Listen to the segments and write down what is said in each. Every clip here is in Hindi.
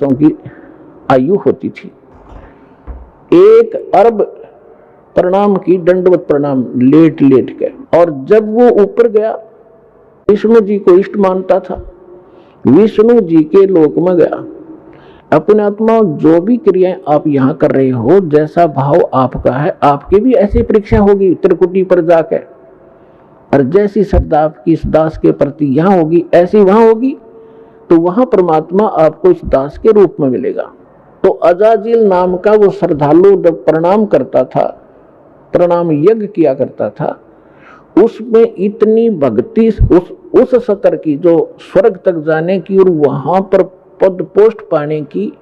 वर्षों की आयु होती थी। 1 अरब प्रणाम की, दंडवत प्रणाम, लेट लेट के। और जब वो ऊपर गया, विष्णु जी को इष्ट मानता था, विष्णु जी के लोक में गया। अपने आत्मा जो भी क्रियाएं आप यहाँ कर रहे हो, जैसा भाव आपका है, आपकी भी ऐसी परीक्षा होगी त्रिकुटी पर जाके। और जैसी श्रद्धा आपकी इस दास के प्रति यहाँ होगी, ऐसी वहां होगी, तो वहां परमात्मा आपको इस दास के रूप में मिलेगा। तो अजाजिल नाम का वो श्रद्धालु जब प्रणाम करता था, प्रणाम यज्ञ किया करता था, उसमें इतनी भक्ति उस सतर की जो स्वर्ग तक जाने की और वहां पर पद पोस्ट पाने की,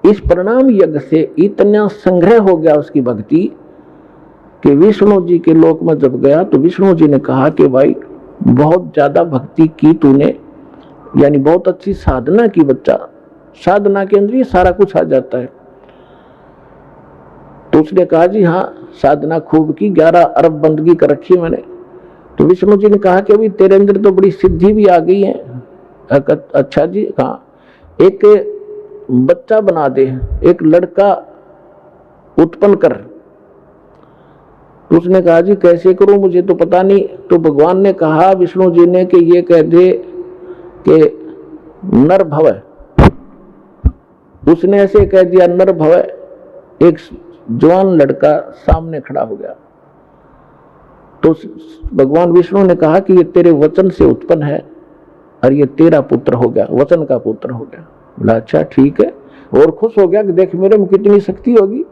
इस प्रणाम यज्ञ से इतना संग्रह हो गया उसकी भक्ति कि विष्णु जी के लोक में जब गया तो विष्णु जी ने कहा कि भाई बहुत ज्यादा भक्ति की तूने, यानी बहुत अच्छी साधना की बच्चा, साधना के अंदर ये सारा कुछ आ जाता है। तो उसने कहा जी हाँ, साधना खूब की, 11 अरब बंदगी कर रखी मैंने। तो विष्णु जी ने कहा कि अभी तेरे अंदर तो बड़ी सिद्धि भी आ गई है। अच्छा जी, हाँ, एक बच्चा बना दे, एक लड़का उत्पन्न कर। तो उसने कहा जी कैसे करूं, मुझे तो पता नहीं। तो भगवान ने कहा, विष्णु जी ने, कि ये कह दे कि नर भव। उसने ऐसे कह दिया नर भव। एक जवान लड़का सामने खड़ा हो गया। तो भगवान विष्णु ने कहा कि ये तेरे वचन से उत्पन्न है और ये तेरा पुत्र हो गया, वचन का पुत्र हो गया। बोला अच्छा ठीक है, और खुश हो गया कि देख मेरे में कितनी शक्ति होगी।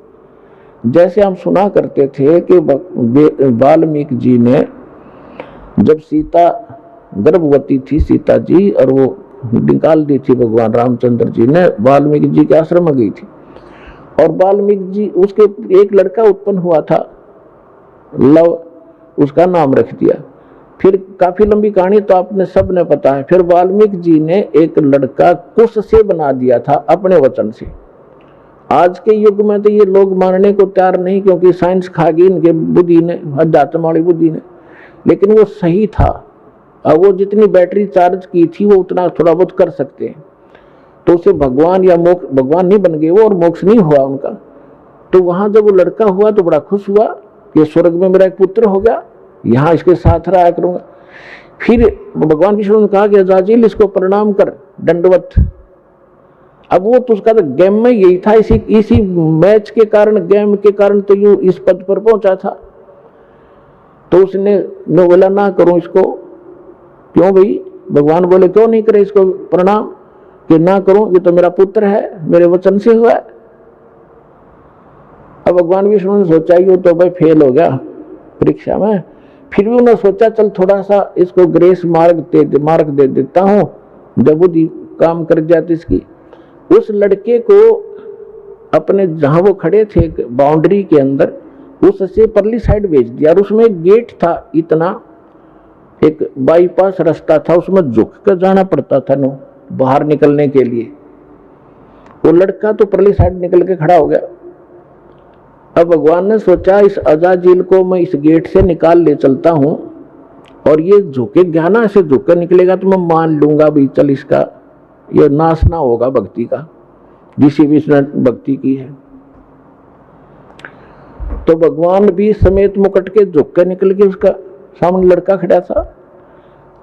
जैसे हम सुना करते थे कि वाल्मीकि जी ने, जब सीता गर्भवती थी सीता जी, और वो निकाल दी थी भगवान रामचंद्र जी ने, वाल्मीकि जी के आश्रम में गई थी, और वाल्मीकि जी, उसके एक लड़का उत्पन्न हुआ था, लव, उसका नाम रख दिया। फिर काफी लंबी कहानी तो आपने सब ने पता है। फिर वाल्मीकि जी ने एक लड़का कुश से बना दिया था अपने वचन से। आज के युग में तो ये लोग मानने को तैयार नहीं, क्योंकि साइंस खा गई इनके बुद्धि ने, अध्यात्म वाली बुद्धि ने, लेकिन वो सही था। और वो जितनी बैटरी चार्ज की थी वो उतना थोड़ा बहुत कर सकते हैं। तो उसे भगवान या मोक्ष, भगवान नहीं बन गए वो, और मोक्ष नहीं हुआ उनका। तो वहां जब वो लड़का हुआ तो बड़ा खुश हुआ कि स्वर्ग में मेरा एक पुत्र हो गया, यहाँ इसके साथ रहा करूंगा। फिर भगवान विष्णु ने कहा कि अजाजिल इसको प्रणाम कर, दंडवत। अब वो तो उसका तो गेम में यही था, इसी मैच के कारण, गेम के कारण तो यूं इस पद पर पहुंचा था। तो उसने बोला ना करूं इसको। क्यों भाई? भगवान बोले क्यों नहीं करे इसको प्रणाम, कि ना करूं, ये तो मेरा पुत्र है, मेरे वचन से हुआ है। अब भगवान विष्णु ने सोचा ये तो भाई फेल हो गया परीक्षा में। फिर भी उन्होंने सोचा चल थोड़ा सा इसको ग्रेस मार्ग दे देता हूं, जब बुद्धि काम कर जाती इसकी। उस लड़के को अपने जहां वो खड़े थे बाउंड्री के अंदर, उससे परली साइड भेज दिया। और उसमें एक गेट था, इतना एक बाईपास रास्ता था, उसमें झुक कर जाना पड़ता था नो बाहर निकलने के लिए। वो लड़का तो परली साइड निकल के खड़ा हो गया। अब भगवान ने सोचा इस अजाजिल को मैं इस गेट से निकाल ले चलता हूं, और ये झुके ज्ञाना से झुक कर निकलेगा तो मैं मान लूंगा भी चल इसका ये नाश ना होगा भक्ति का, जिसी भी इसने भक्ति की है। तो भगवान भी समेत मुकट के झुक कर निकल के, उसका सामने लड़का खड़ा था।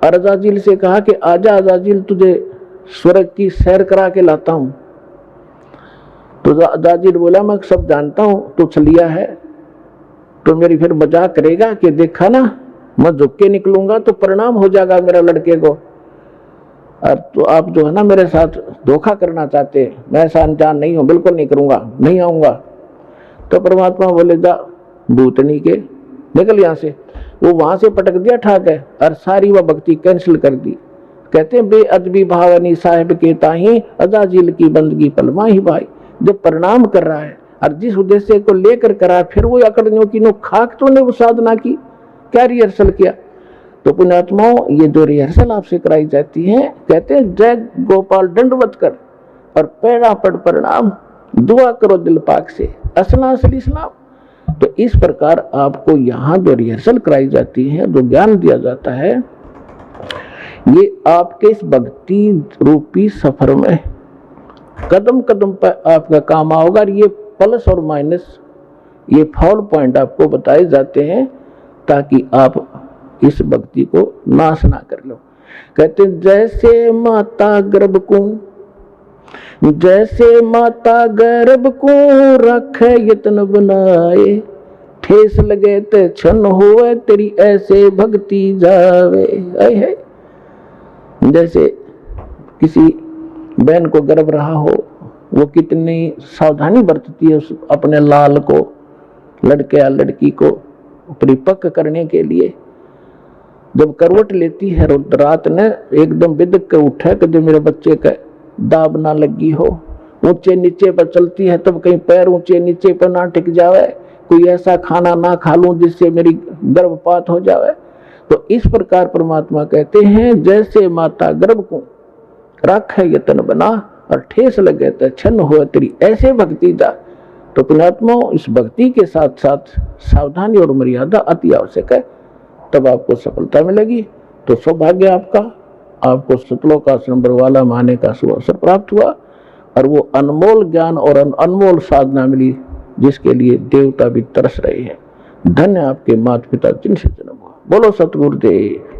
अजाजिल से कहा कि आजा अजाजिल, तुझे स्वर्ग की सैर करा के लाता हूं। तो अजाजिल बोला मैं सब जानता हूं, तू छलिया है, तो मेरी फिर मजाक करेगा कि देखा ना मैं झुक के निकलूंगा तो परिणाम हो जाएगा मेरा लड़के को, और तो आप जो है ना मेरे साथ धोखा करना चाहते हैं, मैं ऐसा अनजान नहीं हूं, बिल्कुल नहीं करूंगा, नहीं आऊंगा। तो परमात्मा बोले जा भूतनी के निकल यहां से। वो वहां से पटक दिया ठाक है, और सारी वह भक्ति कैंसिल कर दी। कहते हैं बेअदबी भावनी साहिब के ताही अजाजिल की बंदगी पलमा ही भाई। जब परिणाम कर रहा है और जिस उद्देश्य को लेकर करा, फिर वो अकड़नियों की नो खाक तो ने वो साधना की, क्या रिहर्सल किया। तो पुण्यात्माओं, ये जो रिहर्सल आपसे कराई जाती है, कहते हैं जय गोपाल दंडवत कर और पैरा पड़ परिणाम, दुआ करो दिल पाक से असला असली इस्लाम। तो इस प्रकार आपको यहाँ जो रिहर्सल कराई जाती है, जो ज्ञान दिया जाता है, ये आपके इस भक्ति रूपी सफर में कदम कदम पर आपका काम आओगा। ये प्लस और माइनस, ये फॉल पॉइंट आपको बताए जाते हैं ताकि आप इस भक्ति को नाश ना कर लो। कहते जैसे माता गर्भ को, जैसे माता गर्भ को रखे यत्न बनाए, ठेस लगे ते क्षण होवे तेरी ऐसे भक्ति जावे। है जैसे किसी बहन को गर्भ रहा हो, वो कितनी सावधानी बरतती है उस अपने लाल को, लड़के या लड़की को परिपक्व करने के लिए। जब करवट लेती है रात ने एकदम बिदक के उठे कि जो मेरे बच्चे का दाब ना लगी हो, ऊंचे नीचे पर चलती है तब कहीं पैर ऊंचे नीचे पर ना टिक जावे, कोई ऐसा खाना ना खा लूं जिससे मेरी गर्भपात हो जावे। तो इस प्रकार परमात्मा कहते हैं जैसे माता गर्भ को राखे यतन बना और ठेस लगे तो क्षण हो तेरी ऐसे भक्ति जा। तो पुण्यात्मा इस भक्ति के साथ साथ सावधानी और मर्यादा अति आवश्यक है, तब आपको सफलता मिलेगी। तो सौभाग्य आपका, आपको सतलोकाश्रम बरवाला माने का शुभ अवसर प्राप्त हुआ और वो अनमोल ज्ञान और अनमोल साधना मिली जिसके लिए देवता भी तरस रहे हैं। धन्य आपके माता पिता जिनसे जन्म हुआ। बोलो सतगुरुदेव।